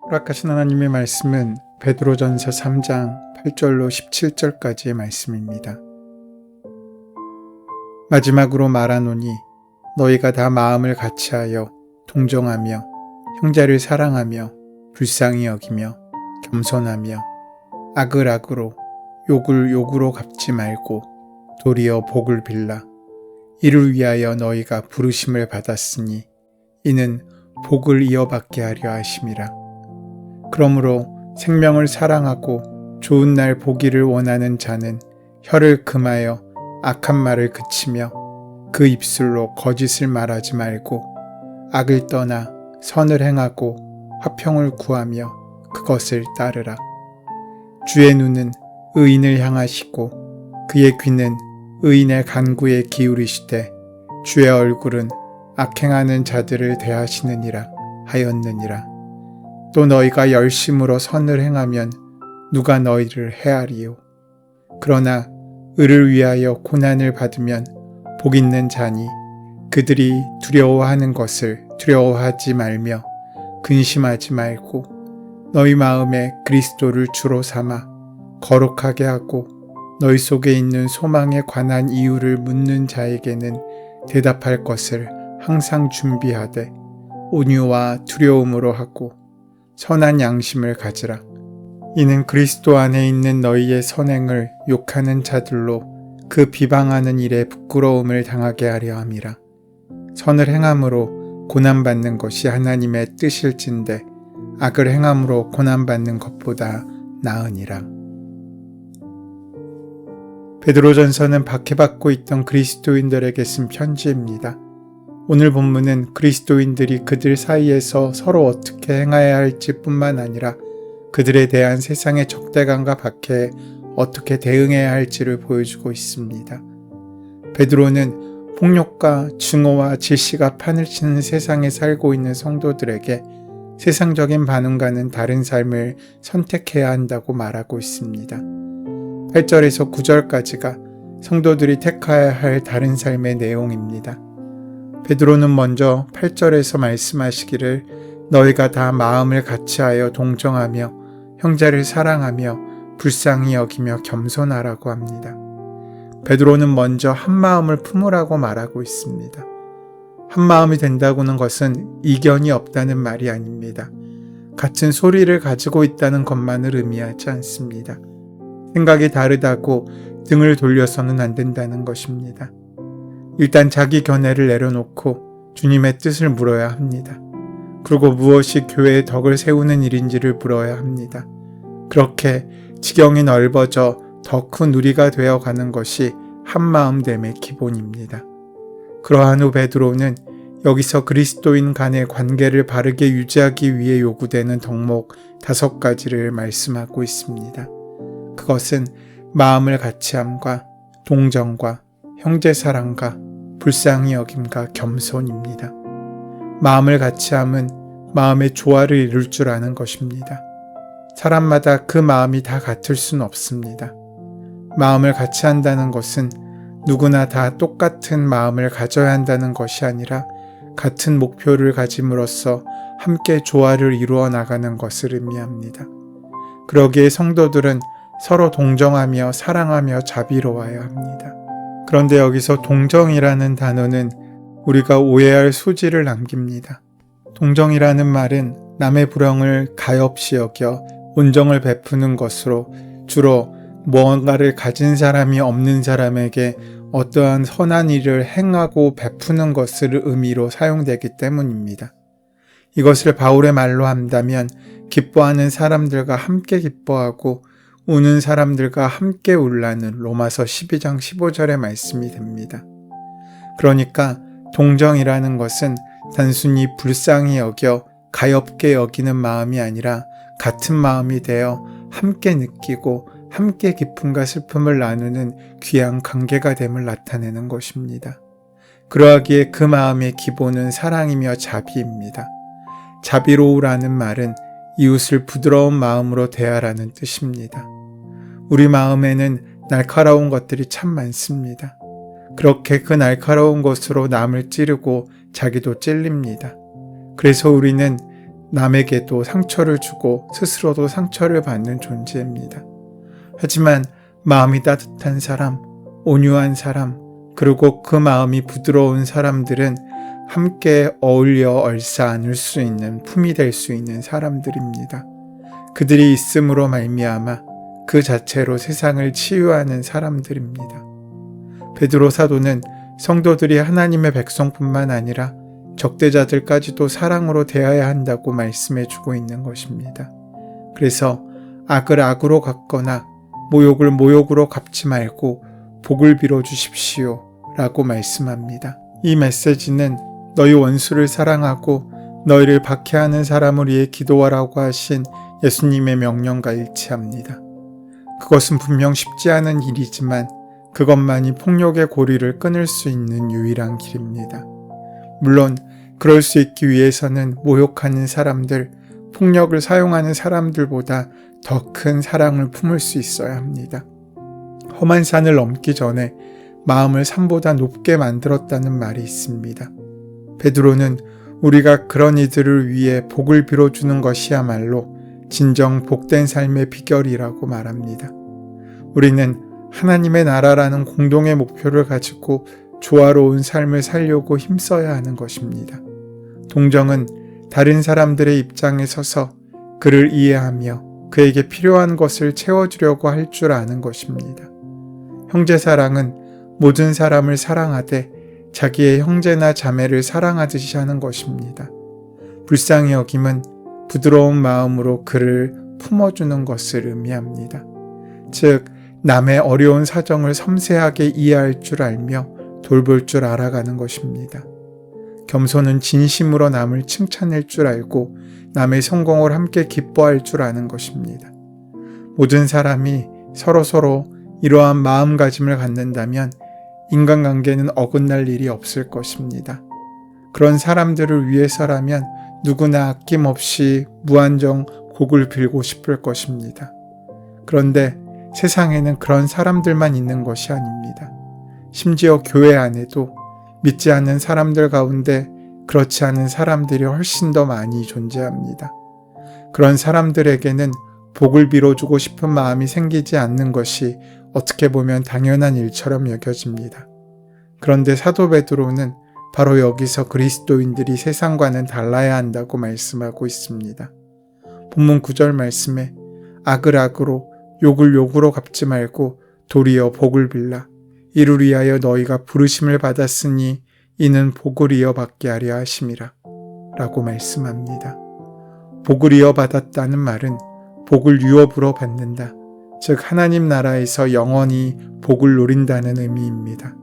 허락하신 하나님의 말씀은 베드로전서 3장 8절로 17절까지의 말씀입니다. 마지막으로 말하노니 너희가 다 마음을 같이하여 동정하며 형제를 사랑하며 불쌍히 여기며 겸손하며 악을 악으로 욕을 욕으로 갚지 말고 도리어 복을 빌라. 이를 위하여 너희가 부르심을 받았으니 이는 복을 이어받게 하려 하심이라. 그러므로 생명을 사랑하고 좋은 날 보기를 원하는 자는 혀를 금하여 악한 말을 그치며 그 입술로 거짓을 말하지 말고 악을 떠나 선을 행하고 화평을 구하며 그것을 따르라. 주의 눈은 의인을 향하시고 그의 귀는 의인의 간구에 기울이시되 주의 얼굴은 악행하는 자들을 대하시느니라 하였느니라. 또 너희가 열심으로 선을 행하면 누가 너희를 해하리요. 그러나 의를 위하여 고난을 받으면 복 있는 자니 그들이 두려워하는 것을 두려워하지 말며 근심하지 말고 너희 마음에 그리스도를 주로 삼아 거룩하게 하고 너희 속에 있는 소망에 관한 이유를 묻는 자에게는 대답할 것을 항상 준비하되 온유와 두려움으로 하고 선한 양심을 가지라. 이는 그리스도 안에 있는 너희의 선행을 욕하는 자들로 그 비방하는 일에 부끄러움을 당하게 하려 함이라. 선을 행함으로 고난받는 것이 하나님의 뜻일진데 악을 행함으로 고난받는 것보다 나으니라. 베드로전서는 박해받고 있던 그리스도인들에게 쓴 편지입니다. 오늘 본문은 그리스도인들이 그들 사이에서 서로 어떻게 행해야 할지 뿐만 아니라 그들에 대한 세상의 적대감과 박해에 어떻게 대응해야 할지를 보여주고 있습니다. 베드로는 폭력과 증오와 질시가 판을 치는 세상에 살고 있는 성도들에게 세상적인 반응과는 다른 삶을 선택해야 한다고 말하고 있습니다. 8절에서 9절까지가 성도들이 택해야 할 다른 삶의 내용입니다. 베드로는 먼저 8절에서 말씀하시기를 너희가 다 마음을 같이하여 동정하며 형제를 사랑하며 불쌍히 여기며 겸손하라고 합니다. 베드로는 먼저 한 마음을 품으라고 말하고 있습니다. 한 마음이 된다고는 것은 이견이 없다는 말이 아닙니다. 같은 소리를 가지고 있다는 것만을 의미하지 않습니다. 생각이 다르다고 등을 돌려서는 안 된다는 것입니다. 일단 자기 견해를 내려놓고 주님의 뜻을 물어야 합니다. 그리고 무엇이 교회의 덕을 세우는 일인지를 물어야 합니다. 그렇게 지경이 넓어져 더 큰 우리가 되어가는 것이 한마음됨의 기본입니다. 그러한 후 베드로는 여기서 그리스도인 간의 관계를 바르게 유지하기 위해 요구되는 덕목 5가지를 말씀하고 있습니다. 그것은 마음을 같이함과 동정과 형제사랑과 불쌍히 여김과 겸손입니다. 마음을 같이함은 마음의 조화를 이룰 줄 아는 것입니다. 사람마다 그 마음이 다 같을 수는 없습니다. 마음을 같이 한다는 것은 누구나 다 똑같은 마음을 가져야 한다는 것이 아니라 같은 목표를 가짐으로써 함께 조화를 이루어 나가는 것을 의미합니다. 그러기에 성도들은 서로 동정하며 사랑하며 자비로워야 합니다. 그런데 여기서 동정이라는 단어는 우리가 오해할 소지를 남깁니다. 동정이라는 말은 남의 불행을 가엾이 여겨 온정을 베푸는 것으로 주로 무언가를 가진 사람이 없는 사람에게 어떠한 선한 일을 행하고 베푸는 것을 의미로 사용되기 때문입니다. 이것을 바울의 말로 한다면 기뻐하는 사람들과 함께 기뻐하고 우는 사람들과 함께 울라는 로마서 12장 15절의 말씀이 됩니다. 그러니까 동정이라는 것은 단순히 불쌍히 여겨 가엾게 여기는 마음이 아니라 같은 마음이 되어 함께 느끼고 함께 기쁨과 슬픔을 나누는 귀한 관계가 됨을 나타내는 것입니다. 그러하기에 그 마음의 기본은 사랑이며 자비입니다. 자비로우라는 말은 이웃을 부드러운 마음으로 대하라는 뜻입니다. 우리 마음에는 날카로운 것들이 참 많습니다. 그렇게 그 날카로운 것으로 남을 찌르고 자기도 찔립니다. 그래서 우리는 남에게도 상처를 주고 스스로도 상처를 받는 존재입니다. 하지만 마음이 따뜻한 사람, 온유한 사람, 그리고 그 마음이 부드러운 사람들은 함께 어울려 얼싸 안을 수 있는 품이 될 수 있는 사람들입니다. 그들이 있음으로 말미암아 그 자체로 세상을 치유하는 사람들입니다. 베드로 사도는 성도들이 하나님의 백성뿐만 아니라 적대자들까지도 사랑으로 대해야 한다고 말씀해 주고 있는 것입니다. 그래서 악을 악으로 갚거나 모욕을 모욕으로 갚지 말고 복을 빌어 주십시오 라고 말씀합니다. 이 메시지는 너희 원수를 사랑하고 너희를 박해하는 사람을 위해 기도하라고 하신 예수님의 명령과 일치합니다. 그것은 분명 쉽지 않은 일이지만 그것만이 폭력의 고리를 끊을 수 있는 유일한 길입니다. 물론 그럴 수 있기 위해서는 모욕하는 사람들, 폭력을 사용하는 사람들보다 더 큰 사랑을 품을 수 있어야 합니다. 험한 산을 넘기 전에 마음을 산보다 높게 만들었다는 말이 있습니다. 베드로는 우리가 그런 이들을 위해 복을 빌어주는 것이야말로 진정 복된 삶의 비결이라고 말합니다. 우리는 하나님의 나라라는 공동의 목표를 가지고 조화로운 삶을 살려고 힘써야 하는 것입니다. 동정은 다른 사람들의 입장에 서서 그를 이해하며 그에게 필요한 것을 채워주려고 할 줄 아는 것입니다. 형제사랑은 모든 사람을 사랑하되 자기의 형제나 자매를 사랑하듯이 하는 것입니다. 불쌍히 여김은 부드러운 마음으로 그를 품어주는 것을 의미합니다. 즉, 남의 어려운 사정을 섬세하게 이해할 줄 알며 돌볼 줄 알아가는 것입니다. 겸손은 진심으로 남을 칭찬할 줄 알고 남의 성공을 함께 기뻐할 줄 아는 것입니다. 모든 사람이 서로서로 이러한 마음가짐을 갖는다면 인간관계는 어긋날 일이 없을 것입니다. 그런 사람들을 위해서라면 누구나 아낌없이 무한정 곡을 빌고 싶을 것입니다. 그런데 세상에는 그런 사람들만 있는 것이 아닙니다. 심지어 교회 안에도 믿지 않는 사람들 가운데 그렇지 않은 사람들이 훨씬 더 많이 존재합니다. 그런 사람들에게는 복을 빌어주고 싶은 마음이 생기지 않는 것이 어떻게 보면 당연한 일처럼 여겨집니다. 그런데 사도 베드로는 바로 여기서 그리스도인들이 세상과는 달라야 한다고 말씀하고 있습니다. 본문 9절 말씀에 악을 악으로 욕을 욕으로 갚지 말고 도리어 복을 빌라. 이를 위하여 너희가 부르심을 받았으니 이는 복을 이어받게 하려 하심이라 라고 말씀합니다. 복을 이어받았다는 말은 복을 유업으로 받는다. 즉 하나님 나라에서 영원히 복을 누린다는 의미입니다.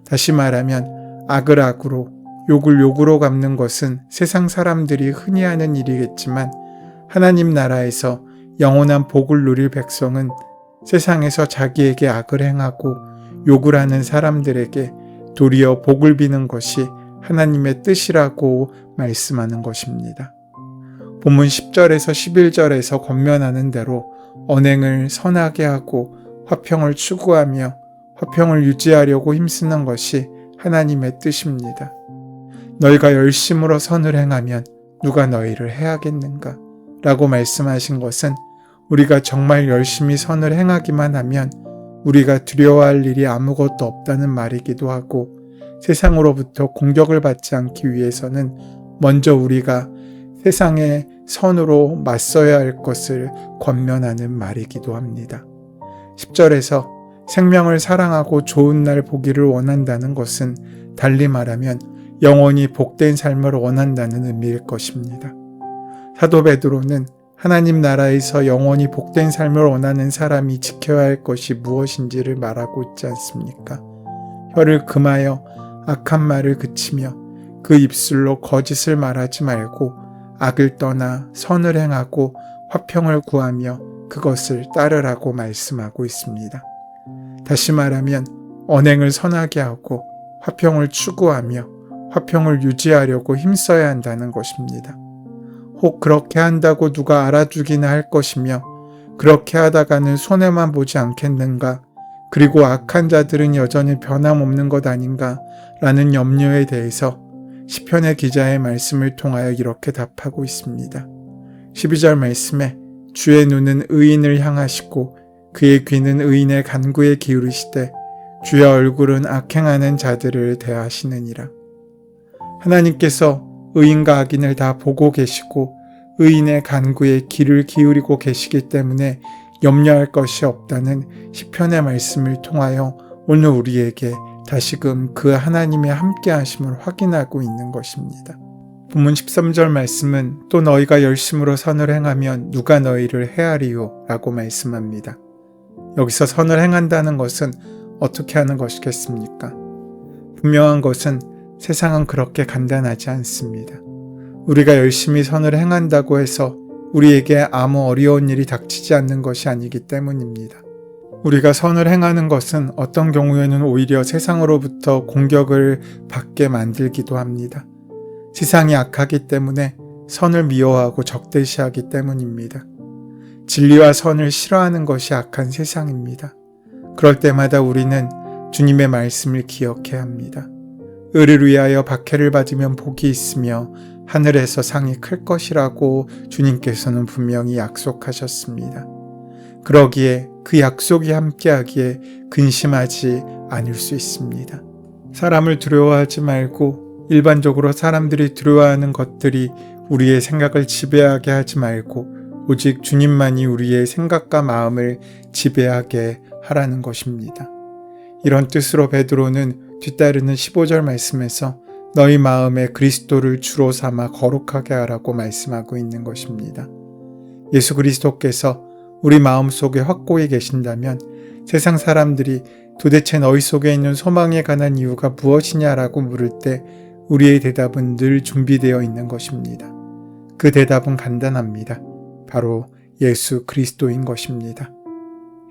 다시 말하면 악을 악으로 욕을 욕으로 갚는 것은 세상 사람들이 흔히 하는 일이겠지만 하나님 나라에서 영원한 복을 누릴 백성은 세상에서 자기에게 악을 행하고 욕을 하는 사람들에게 도리어 복을 비는 것이 하나님의 뜻이라고 말씀하는 것입니다. 본문 10절에서 11절에서 권면하는 대로 언행을 선하게 하고 화평을 추구하며 화평을 유지하려고 힘쓰는 것이 하나님의 뜻입니다. 너희가 열심으로 선을 행하면 누가 너희를 해하겠는가? 라고 말씀하신 것은 우리가 정말 열심히 선을 행하기만 하면 우리가 두려워할 일이 아무것도 없다는 말이기도 하고 세상으로부터 공격을 받지 않기 위해서는 먼저 우리가 세상의 선으로 맞서야 할 것을 권면하는 말이기도 합니다. 10절에서 생명을 사랑하고 좋은 날 보기를 원한다는 것은 달리 말하면 영원히 복된 삶을 원한다는 의미일 것입니다. 사도 베드로는 하나님 나라에서 영원히 복된 삶을 원하는 사람이 지켜야 할 것이 무엇인지를 말하고 있지 않습니까? 혀를 금하여 악한 말을 그치며 그 입술로 거짓을 말하지 말고 악을 떠나 선을 행하고 화평을 구하며 그것을 따르라고 말씀하고 있습니다. 다시 말하면 언행을 선하게 하고 화평을 추구하며 화평을 유지하려고 힘써야 한다는 것입니다. 혹 그렇게 한다고 누가 알아주기나 할 것이며 그렇게 하다가는 손해만 보지 않겠는가? 그리고 악한 자들은 여전히 변함없는 것 아닌가? 라는 염려에 대해서 시편의 기자의 말씀을 통하여 이렇게 답하고 있습니다. 12절 말씀에 주의 눈은 의인을 향하시고 그의 귀는 의인의 간구에 기울이시되 주의 얼굴은 악행하는 자들을 대하시느니라. 하나님께서 의인과 악인을 다 보고 계시고 의인의 간구에 귀를 기울이고 계시기 때문에 염려할 것이 없다는 시편의 말씀을 통하여 오늘 우리에게 다시금 그 하나님의 함께하심을 확인하고 있는 것입니다. 본문 13절 말씀은 또 너희가 열심으로 선을 행하면 누가 너희를 해하리요? 라고 말씀합니다. 여기서 선을 행한다는 것은 어떻게 하는 것이겠습니까? 분명한 것은 세상은 그렇게 간단하지 않습니다. 우리가 열심히 선을 행한다고 해서 우리에게 아무 어려운 일이 닥치지 않는 것이 아니기 때문입니다. 우리가 선을 행하는 것은 어떤 경우에는 오히려 세상으로부터 공격을 받게 만들기도 합니다. 세상이 악하기 때문에 선을 미워하고 적대시하기 때문입니다. 진리와 선을 싫어하는 것이 악한 세상입니다. 그럴 때마다 우리는 주님의 말씀을 기억해야 합니다. 의를 위하여 박해를 받으면 복이 있으며 하늘에서 상이 클 것이라고 주님께서는 분명히 약속하셨습니다. 그러기에 그 약속이 함께하기에 근심하지 않을 수 있습니다. 사람을 두려워하지 말고 일반적으로 사람들이 두려워하는 것들이 우리의 생각을 지배하게 하지 말고 오직 주님만이 우리의 생각과 마음을 지배하게 하라는 것입니다. 이런 뜻으로 베드로는 뒤따르는 15절 말씀에서 너희 마음에 그리스도를 주로 삼아 거룩하게 하라고 말씀하고 있는 것입니다. 예수 그리스도께서 우리 마음속에 확고히 계신다면 세상 사람들이 도대체 너희 속에 있는 소망에 관한 이유가 무엇이냐라고 물을 때 우리의 대답은 늘 준비되어 있는 것입니다. 그 대답은 간단합니다. 바로 예수 그리스도인 것입니다.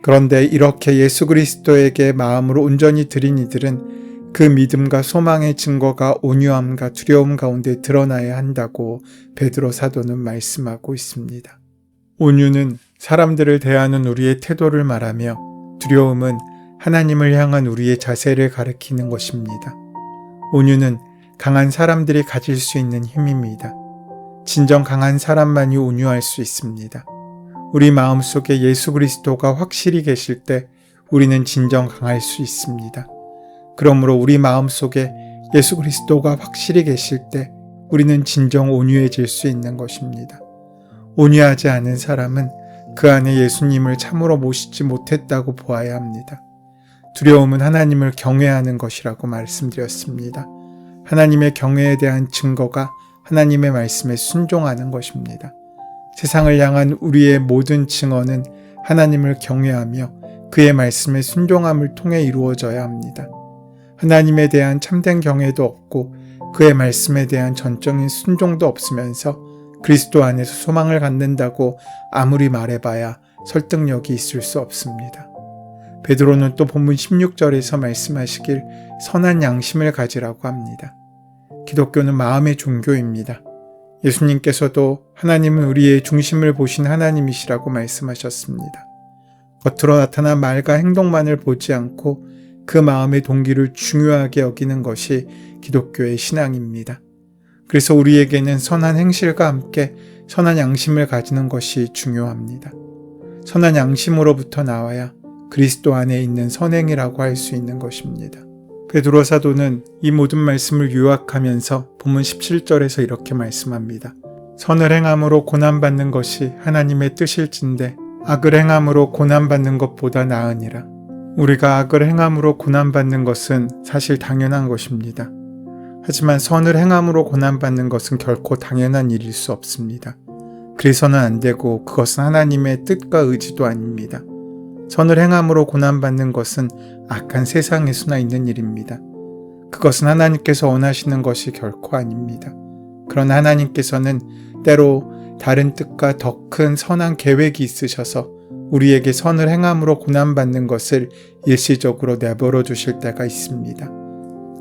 그런데 이렇게 예수 그리스도에게 마음으로 온전히 드린 이들은 그 믿음과 소망의 증거가 온유함과 두려움 가운데 드러나야 한다고 베드로 사도는 말씀하고 있습니다. 온유는 사람들을 대하는 우리의 태도를 말하며 두려움은 하나님을 향한 우리의 자세를 가리키는 것입니다. 온유는 강한 사람들이 가질 수 있는 힘입니다. 진정 강한 사람만이 온유할 수 있습니다. 우리 마음속에 예수 그리스도가 확실히 계실 때 우리는 진정 강할 수 있습니다. 그러므로 우리 마음속에 예수 그리스도가 확실히 계실 때 우리는 진정 온유해질 수 있는 것입니다. 온유하지 않은 사람은 그 안에 예수님을 참으로 모시지 못했다고 보아야 합니다. 두려움은 하나님을 경외하는 것이라고 말씀드렸습니다. 하나님의 경외에 대한 증거가 하나님의 말씀에 순종하는 것입니다. 세상을 향한 우리의 모든 증언은 하나님을 경외하며 그의 말씀에 순종함을 통해 이루어져야 합니다. 하나님에 대한 참된 경외도 없고 그의 말씀에 대한 전적인 순종도 없으면서 그리스도 안에서 소망을 갖는다고 아무리 말해봐야 설득력이 있을 수 없습니다. 베드로는 또 본문 16절에서 말씀하시길 선한 양심을 가지라고 합니다. 기독교는 마음의 종교입니다. 예수님께서도 하나님은 우리의 중심을 보신 하나님이시라고 말씀하셨습니다. 겉으로 나타난 말과 행동만을 보지 않고 그 마음의 동기를 중요하게 여기는 것이 기독교의 신앙입니다. 그래서 우리에게는 선한 행실과 함께 선한 양심을 가지는 것이 중요합니다. 선한 양심으로부터 나와야 그리스도 안에 있는 선행이라고 할 수 있는 것입니다. 베드로 사도는 이 모든 말씀을 요약하면서 본문 17절에서 이렇게 말씀합니다. 선을 행함으로 고난받는 것이 하나님의 뜻일진데 악을 행함으로 고난받는 것보다 나으니라. 우리가 악을 행함으로 고난받는 것은 사실 당연한 것입니다. 하지만 선을 행함으로 고난받는 것은 결코 당연한 일일 수 없습니다. 그래서는 안 되고 그것은 하나님의 뜻과 의지도 아닙니다. 선을 행함으로 고난받는 것은 악한 세상에 수나 있는 일입니다. 그것은 하나님께서 원하시는 것이 결코 아닙니다. 그러나 하나님께서는 때로 다른 뜻과 더 큰 선한 계획이 있으셔서 우리에게 선을 행함으로 고난받는 것을 일시적으로 내버려 주실 때가 있습니다.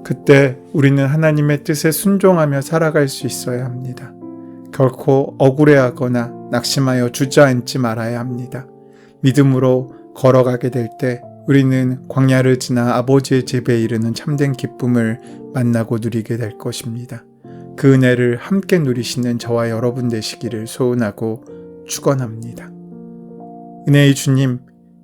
그때 우리는 하나님의 뜻에 순종하며 살아갈 수 있어야 합니다. 결코 억울해하거나 낙심하여 주저앉지 말아야 합니다. 믿음으로 걸어가게 될 때 우리는 광야를 지나 아버지의 집에 이르는 참된 기쁨을 만나고 누리게 될 것입니다. 그 은혜를 함께 누리시는 저와 여러분 되시기를 소원하고 축원합니다. 은혜의 주님,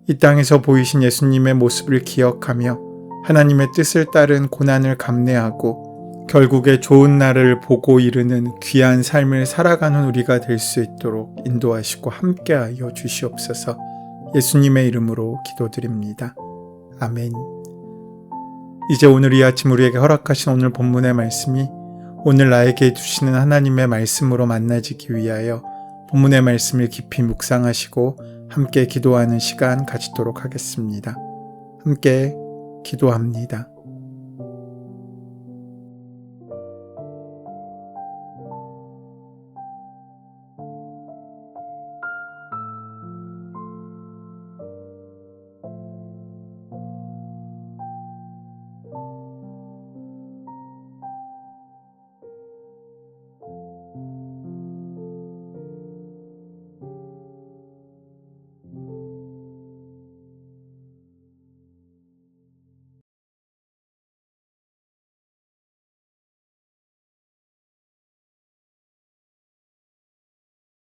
이 땅에서 보이신 예수님의 모습을 기억하며 하나님의 뜻을 따른 고난을 감내하고 결국에 좋은 날을 보고 이르는 귀한 삶을 살아가는 우리가 될 수 있도록 인도하시고 함께하여 주시옵소서. 예수님의 이름으로 기도드립니다. 아멘. 이제 오늘 이 아침 우리에게 허락하신 오늘 본문의 말씀이 오늘 나에게 주시는 하나님의 말씀으로 만나지기 위하여 본문의 말씀을 깊이 묵상하시고 함께 기도하는 시간 가지도록 하겠습니다. 함께 기도합니다.